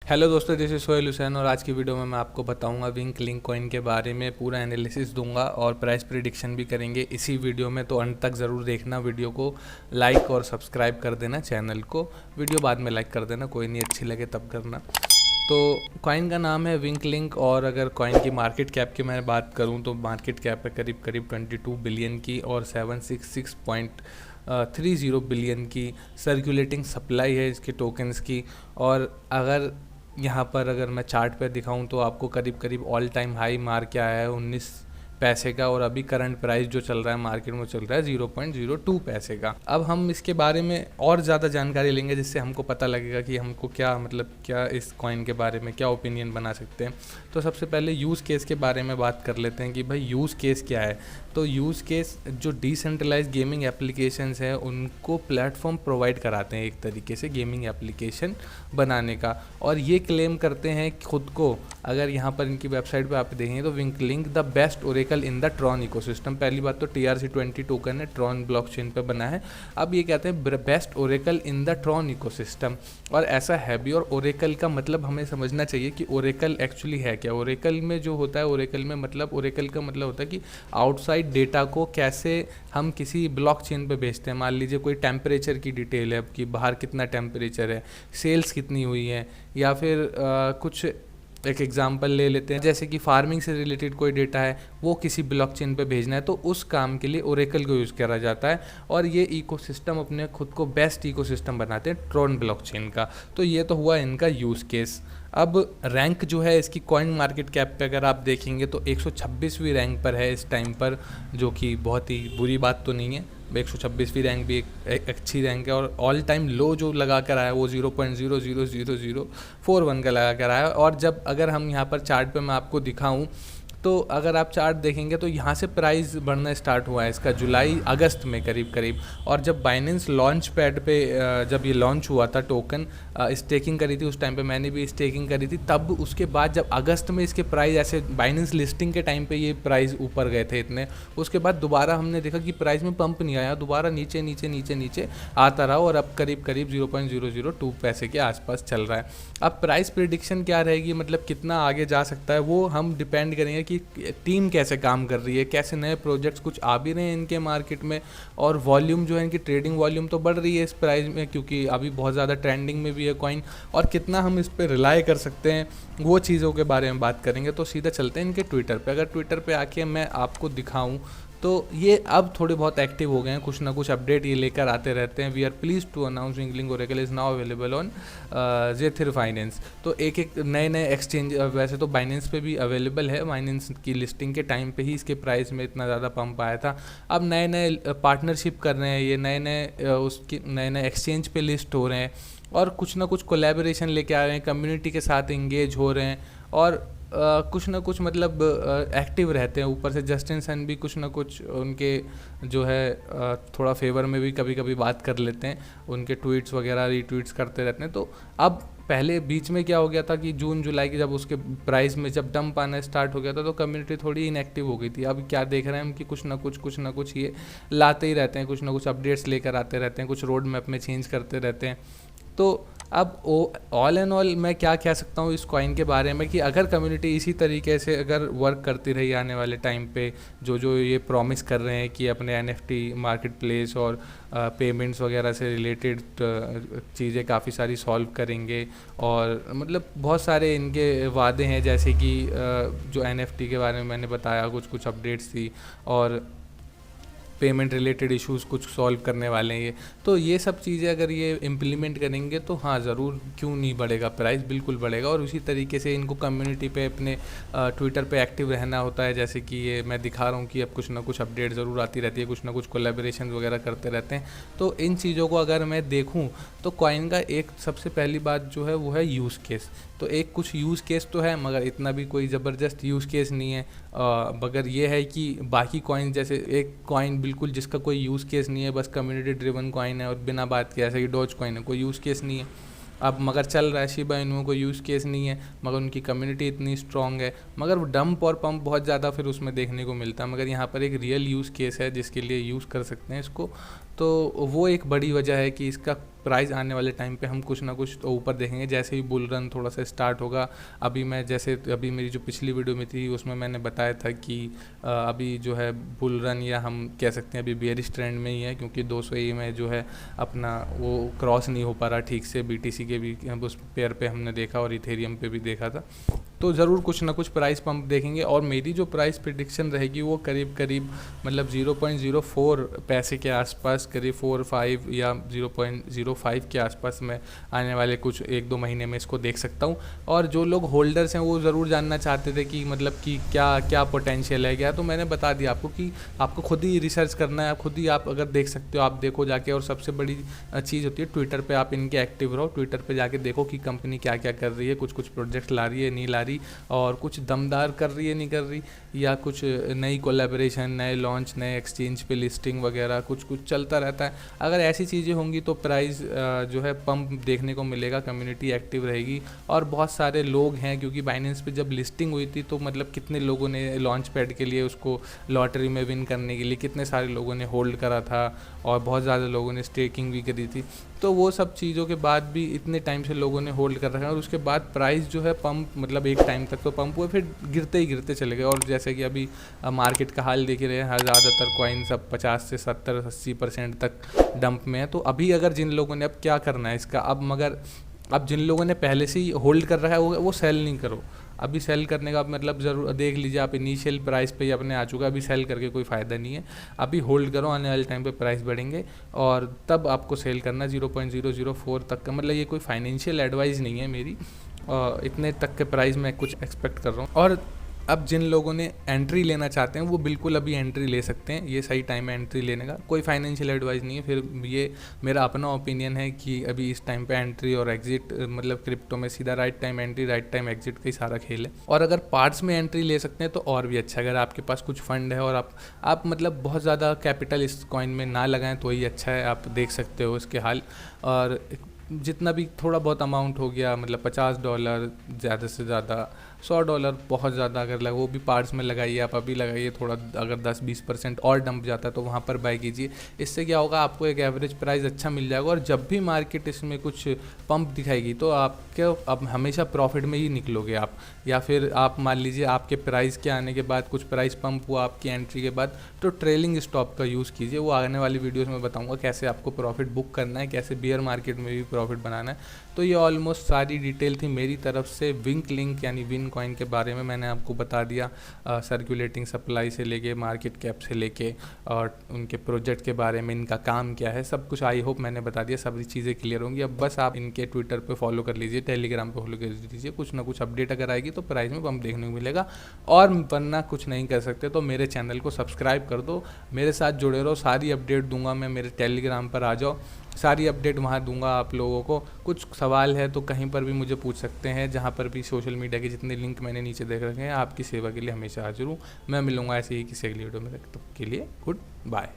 Hello दोस्तों, this is Sohail Hussain और आज की वीडियो में मैं आपको बताऊंगा विंक लिंक कॉइन के बारे में। पूरा एनालिसिस दूंगा और प्राइस प्रिडिक्शन भी करेंगे इसी वीडियो में, तो अंत तक ज़रूर देखना। वीडियो को लाइक और सब्सक्राइब कर देना चैनल को। वीडियो बाद में लाइक कर देना, कोई नहीं, अच्छी लगे तब करना। तो कॉइन का नाम है विंक लिंक और अगर कॉइन की मार्केट कैप की मैं बात करूं तो मार्केट कैप है करीब करीब 22 बिलियन की और 766.30 बिलियन की सर्कुलेटिंग सप्लाई है इसके टोकन्स की। और अगर यहाँ पर अगर मैं चार्ट पे दिखाऊं तो आपको करीब करीब ऑल टाइम हाई मार के आया है 19 पैसे का, और अभी करंट प्राइस जो चल रहा है मार्केट में चल रहा है 0.02 पैसे का। अब हम इसके बारे में और ज़्यादा जानकारी लेंगे जिससे हमको पता लगेगा कि हमको क्या क्या इस कॉइन के बारे में क्या ओपिनियन बना सकते हैं। तो सबसे पहले यूज़ केस के बारे में बात कर लेते हैं कि भाई यूज़ केस क्या है। तो यूज़ केस जो डिसेंट्रलाइज गेमिंग एप्लीकेशंस हैं उनको प्लेटफॉर्म प्रोवाइड कराते हैं एक तरीके से गेमिंग एप्लीकेशन बनाने का, और ये क्लेम करते हैं खुद को। अगर यहाँ पर इनकी वेबसाइट पे आप देखें तो wink link the best oracle in the Tron ecosystem. पहली बात तो TRC20 टोकन है, ट्रॉन ब्लॉकचेन पे बना है। अब ये कहते हैं best oracle in the Tron ecosystem, और ऐसा है भी। और ओरेकल का मतलब हमें समझना चाहिए कि ओरेकल एक्चुअली है क्या। ओरेकल में जो होता है, ओरेकल का मतलब होता है कि आउटसाइड डेटा को कैसे हम किसी ब्लॉकचेन पे भेजते हैं। मान लीजिए कोई टेम्परेचर की डिटेल है कि बाहर कितना टेम्परेचर है, सेल्स कितनी हुई है, या फिर कुछ एक एग्जांपल ले लेते हैं जैसे कि फार्मिंग से रिलेटेड कोई डेटा है वो किसी ब्लॉकचेन पे भेजना है, तो उस काम के लिए ओरेकल को यूज़ करा जाता है। और ये इकोसिस्टम अपने खुद को बेस्ट इकोसिस्टम बनाते हैं ट्रॉन ब्लॉकचेन का। तो ये तो हुआ इनका यूज़ केस। अब रैंक जो है इसकी कॉइन मार्केट कैप पे अगर आप देखेंगे तो 126वीं रैंक पर है इस टाइम पर, जो कि बहुत ही बुरी बात तो नहीं है। 126वीं रैंक भी एक अच्छी रैंक है। और ऑल टाइम लो जो लगा कर आया वो 0.00041 का लगा कर आया। और जब अगर हम यहाँ पर चार्ट पे मैं आपको दिखाऊं तो अगर आप चार्ट देखेंगे तो यहाँ से प्राइस बढ़ना स्टार्ट हुआ है इसका जुलाई अगस्त में करीब करीब। और जब बाइनेंस लॉन्च पैड पे जब ये लॉन्च हुआ था टोकन, स्टेकिंग करी थी उस टाइम पे, मैंने भी स्टेकिंग करी थी। तब उसके बाद जब अगस्त में इसके प्राइस ऐसे बाइनेंस लिस्टिंग के टाइम पे ये प्राइस ऊपर गए थे इतने, उसके बाद दोबारा हमने देखा कि प्राइस में पंप नहीं आया, दोबारा नीचे नीचे नीचे नीचे आता रहा और अब करीब करीब 0.002 पैसे के आसपास चल रहा है। अब प्राइस प्रिडिक्शन क्या रहेगी, मतलब कितना आगे जा सकता है, वो हम डिपेंड करेंगे कि टीम कैसे काम कर रही है, कैसे नए प्रोजेक्ट्स कुछ आ भी रहे हैं इनके मार्केट में, और वॉल्यूम जो है इनकी ट्रेडिंग वॉल्यूम तो बढ़ रही है इस प्राइस में क्योंकि अभी बहुत ज़्यादा ट्रेंडिंग में भी है कॉइन, और कितना हम इस पर रिलाई कर सकते हैं वो चीज़ों के बारे में बात करेंगे। तो सीधा चलते हैं इनके ट्विटर पे। अगर ट्विटर पे आके मैं आपको दिखाऊं तो ये अब थोड़े बहुत एक्टिव हो गए हैं, कुछ ना कुछ अपडेट ये लेकर आते रहते हैं। We are pleased to announce wink link oracle is now available on Zethyr finance. तो एक एक नए नए एक्सचेंज, वैसे तो बाइनेंस पे भी अवेलेबल है, बाइनेंस की लिस्टिंग के टाइम पे ही इसके प्राइस में इतना ज़्यादा पंप आया था। अब नए नए पार्टनरशिप कर रहे हैं ये, नए नए उसकी नए नए एक्सचेंज पे लिस्ट हो रहे हैं और कुछ ना कुछ कोलैबोरेशन लेके आ रहे हैं, कम्युनिटी के साथ इंगेज हो रहे हैं और कुछ ना कुछ मतलब एक्टिव रहते हैं। ऊपर से जस्टिन सन भी कुछ ना कुछ उनके जो है थोड़ा फेवर में भी कभी कभी बात कर लेते हैं, उनके ट्वीट्स वगैरह रीट्वीट्स करते रहते हैं। तो अब पहले बीच में क्या हो गया था कि जून जुलाई की जब उसके प्राइस में जब डंप आना स्टार्ट हो गया था तो कम्युनिटी थोड़ी इनएक्टिव हो गई थी। अब क्या देख रहे हैं हम कि कुछ ना कुछ ये लाते ही रहते हैं, कुछ ना कुछ अपडेट्स लेकर आते रहते हैं, कुछ रोड मैप में चेंज करते रहते हैं। तो अब ऑल एंड ऑल मैं क्या कह सकता हूँ इस कॉइन के बारे में कि अगर कम्युनिटी इसी तरीके से अगर वर्क करती रही आने वाले टाइम पे, जो ये प्रॉमिस कर रहे हैं कि अपने NFT मार्केट प्लेस और पेमेंट्स वगैरह से रिलेटेड चीज़ें काफ़ी सारी सॉल्व करेंगे, और मतलब बहुत सारे इनके वादे हैं जैसे कि जो NFT के बारे में मैंने बताया कुछ अपडेट्स थी, और पेमेंट रिलेटेड इश्यूज़ कुछ सॉल्व करने वाले हैं ये। तो ये सब चीज़ें अगर ये इम्प्लीमेंट करेंगे तो हाँ ज़रूर क्यों नहीं बढ़ेगा प्राइस, बिल्कुल बढ़ेगा। और उसी तरीके से इनको कम्युनिटी पे अपने ट्विटर पे एक्टिव रहना होता है, जैसे कि ये मैं दिखा रहा हूँ कि अब कुछ ना कुछ अपडेट ज़रूर आती रहती है, कुछ ना कुछ कोलैबोरेशन वगैरह करते रहते हैं। तो इन चीज़ों को अगर मैं देखूँ तो कॉइन का एक सबसे पहली बात जो है वो है यूज़ केस। तो एक कुछ यूज़ केस तो है मगर इतना भी कोई ज़बरदस्त यूज़ केस नहीं है, मगर ये है कि बाकी कॉइन जैसे एक कॉइन बिल्कुल जिसका कोई यूज़ केस नहीं है, बस कम्युनिटी ड्रिवन कॉइन है और बिना बात के, ऐसे कि डॉज कॉइन है, कोई यूज़ केस नहीं है। अब मगर चल रहा है शिबा इनु, कोई यूज़ केस नहीं है मगर उनकी कम्युनिटी इतनी स्ट्रॉन्ग है, मगर डंप और पंप बहुत ज़्यादा फिर उसमें देखने को मिलता है। मगर यहाँ पर एक रियल यूज़ केस है जिसके लिए यूज़ कर सकते हैं इसको, तो वो एक बड़ी वजह है कि इसका प्राइस आने वाले टाइम पे हम कुछ ना कुछ तो ऊपर देखेंगे। जैसे ही बुल रन थोड़ा सा स्टार्ट होगा, अभी मैं जैसे अभी मेरी जो पिछली वीडियो में थी उसमें मैंने बताया था कि अभी जो है बुल रन, या हम कह सकते हैं अभी बेयरिश ट्रेंड में ही है, क्योंकि 200 ई में जो है अपना वो क्रॉस नहीं हो पा रहा ठीक से। BTC के भी उस पेयर पे हमने देखा और इथेरियम पे भी देखा था। तो ज़रूर कुछ ना कुछ प्राइस पंप देखेंगे, और मेरी जो प्राइस प्रिडिक्शन रहेगी वो करीब करीब मतलब 0.04 पैसे के आसपास, करीब 4-5 या 0.05 के आसपास मैं आने वाले कुछ 1-2 महीने में इसको देख सकता हूँ। और जो लोग होल्डर्स हैं वो ज़रूर जानना चाहते थे कि मतलब कि क्या क्या पोटेंशियल है क्या, तो मैंने बता दिया आपको कि आपको खुद ही रिसर्च करना है, खुद ही आप अगर देख सकते हो आप देखो जाके। और सबसे बड़ी चीज़ होती है ट्विटर पे आप इनके एक्टिव रहो, ट्विटर पे जाके देखो कि कंपनी क्या क्या कर रही है, कुछ प्रोजेक्ट ला रही है नहीं ला रही, और कुछ दमदार कर रही है नहीं कर रही, या कुछ नई कोलैबोरेशन, नए लॉन्च, नए एक्सचेंज पे लिस्टिंग वगैरह कुछ चलता रहता है। अगर ऐसी चीज़ें होंगी तो प्राइस जो है पंप देखने को मिलेगा, कम्युनिटी एक्टिव रहेगी और बहुत सारे लोग हैं, क्योंकि बाइनेंस पे जब लिस्टिंग हुई थी तो मतलब कितने लोगों ने लॉन्च पैड के लिए उसको लॉटरी में विन करने के लिए कितने सारे लोगों ने होल्ड करा था, और बहुत ज़्यादा लोगों ने स्टेकिंग भी करी थी। तो वो सब चीज़ों के बाद भी इतने टाइम से लोगों ने होल्ड कर रखा है, और उसके बाद प्राइस जो है पंप मतलब एक टाइम तक तो पंप हुए, फिर गिरते ही गिरते चले गए। और जैसे कि अभी मार्केट का हाल देख ही रहे हैं, ज़्यादातर कॉइन सब 50 से 70-80% तक डंप में है। तो अभी अगर जिन लोगों ने, अब क्या करना है इसका, अब जिन लोगों ने पहले से ही होल्ड कर रखा है वो सेल नहीं करो। अभी सेल करने का मतलब ज़रूर देख लीजिए आप, इनिशियल प्राइस पे ही अपने आ चुका है, अभी सेल करके कोई फ़ायदा नहीं है। अभी होल्ड करो, आने वाले टाइम पे प्राइस बढ़ेंगे और तब आपको सेल करना 0.004 तक का। मतलब ये कोई फाइनेंशियल एडवाइस नहीं है मेरी, इतने तक के प्राइस मैं कुछ एक्सपेक्ट कर रहा हूँ। और अब जिन लोगों ने एंट्री लेना चाहते हैं वो बिल्कुल अभी एंट्री ले सकते हैं, ये सही टाइम है एंट्री लेने का, कोई फाइनेंशियल एडवाइस नहीं है। फिर ये मेरा अपना ओपिनियन है कि अभी इस टाइम पे एंट्री और एग्जिट, मतलब क्रिप्टो में सीधा right time entry right time exit का ही सारा खेल है। और अगर पार्ट्स में एंट्री ले सकते हैं तो और भी अच्छा, अगर आपके पास कुछ फंड है और आप मतलब बहुत ज़्यादा कैपिटल इस कॉइन में ना लगाएं तो ही अच्छा है, आप देख सकते हो इसके हाल। और जितना भी थोड़ा बहुत अमाउंट हो गया, मतलब $50 ज़्यादा से ज़्यादा, $100 बहुत ज़्यादा अगर लगा, वो भी पार्ट्स में लगाइए आप, अभी लगाइए। थोड़ा अगर 10-20% और डंप जाता है तो वहाँ पर बाय कीजिए। इससे क्या होगा, आपको एक एवरेज प्राइस अच्छा मिल जाएगा, और जब भी मार्केट इसमें कुछ पंप दिखाएगी तो आपके अब हमेशा प्रॉफिट में ही निकलोगे आप। या फिर आप मान लीजिए आपके प्राइस के आने के बाद कुछ प्राइस पंप हुआ आपकी एंट्री के बाद, तो ट्रेलिंग स्टॉप का यूज़ कीजिए। वो आने वाली वीडियोस में बताऊंगा कैसे आपको प्रॉफिट बुक करना है, कैसे बियर मार्केट में भी प्रॉफिट बनाना है। तो ये ऑलमोस्ट सारी डिटेल थी मेरी तरफ से विंक लिंक यानी विन कॉइन के बारे में। मैंने आपको बता दिया सर्कुलेटिंग सप्लाई से लेके मार्केट कैप से लेके और उनके प्रोजेक्ट के बारे में, इनका काम क्या है, सब कुछ आई होप मैंने बता दिया, सभी चीज़ें क्लियर होंगी। अब बस आप इनके ट्विटर पे फॉलो कर लीजिए, टेलीग्राम पे फॉलो कर लीजिए, कुछ ना कुछ अपडेट अगर आएगी तो प्राइस में पंप देखने को मिलेगा। और वरना कुछ नहीं कर सकते तो मेरे चैनल को सब्सक्राइब कर दो, मेरे साथ जुड़े रहो, सारी अपडेट दूंगा मैं, मेरे टेलीग्राम पर आ जाओ, सारी अपडेट वहाँ दूंगा आप लोगों को। कुछ सवाल है तो कहीं पर भी मुझे पूछ सकते हैं, जहाँ पर भी सोशल मीडिया के जितने लिंक मैंने नीचे देख रखे हैं, आपकी सेवा के लिए हमेशा हाजिर हूँ। मैं मिलूंगा ऐसे ही किसी अगली वीडियो में, तब के लिए गुड बाय।